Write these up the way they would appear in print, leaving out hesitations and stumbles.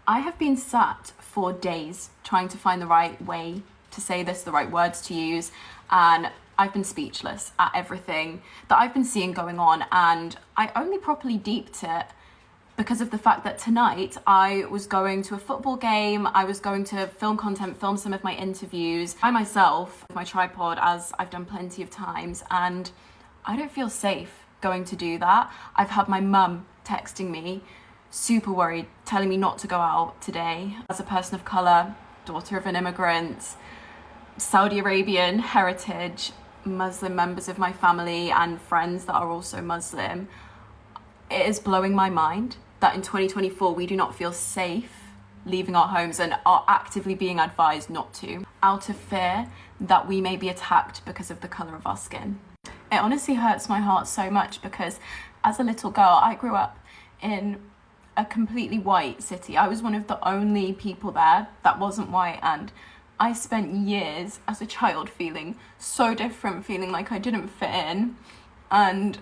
I have been sat for days trying to find the right way to say this, the right words to use, and I've been speechless at everything that I've been seeing going on, and I only properly deeped it because of the fact that tonight I was going to a football game, I was going to film content, film some of my interviews by myself, with my tripod, as I've done plenty of times, and I don't feel safe going to do that. I've had my mum texting me, super worried, telling me not to go out today. As a person of colour, daughter of an immigrant, Saudi Arabian heritage, Muslim members of my family and friends that are also Muslim, it is blowing my mind that in 2024 we do not feel safe leaving our homes and are actively being advised not to, out of fear that we may be attacked because of the colour of our skin. It honestly hurts my heart so much because as a little girl, I grew up in a completely white city. I was one of the only people there that wasn't white, and I spent years as a child feeling so different, feeling like I didn't fit in, and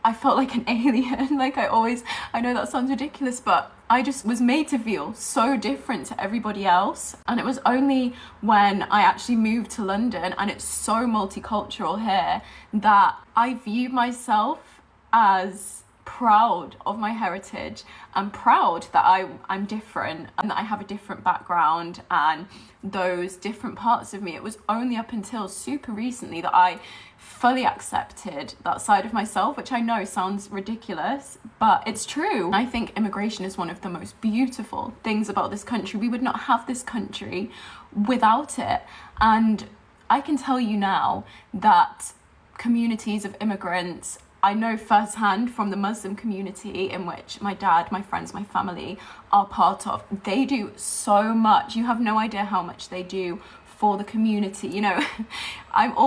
I felt like an alien. I know that sounds ridiculous, but I just was made to feel so different to everybody else. And it was only when I actually moved to London, and it's so multicultural here, that I viewed myself as proud of my heritage and proud that I'm different and that I have a different background and those different parts of me. It was only up until super recently that I fully accepted that side of myself, which I know sounds ridiculous, but it's true. I think immigration is one of the most beautiful things about this country. We would not have this country without it. And I can tell you now that communities of immigrants, I know firsthand from the Muslim community in which my dad, my friends, my family are part of, they do so much. You have no idea how much they do for the community. You know,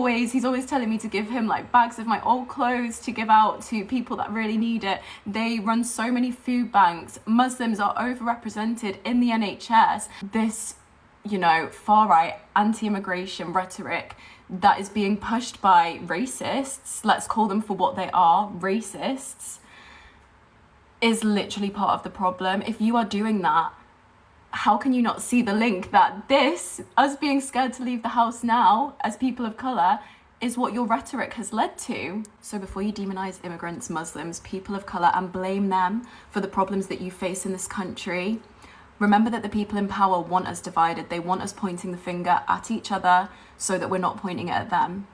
he's always telling me to give him like bags of my old clothes to give out to people that really need it. They run so many food banks. Muslims are overrepresented in the NHS. This, far right anti-immigration rhetoric that is being pushed by racists, let's call them for what they are, racists, is literally part of the problem. If you are doing that, how can you not see the link that us being scared to leave the house now as people of colour, is what your rhetoric has led to? So before you demonise immigrants, Muslims, people of colour, and blame them for the problems that you face in this country, remember that the people in power want us divided. They want us pointing the finger at each other so that we're not pointing it at them.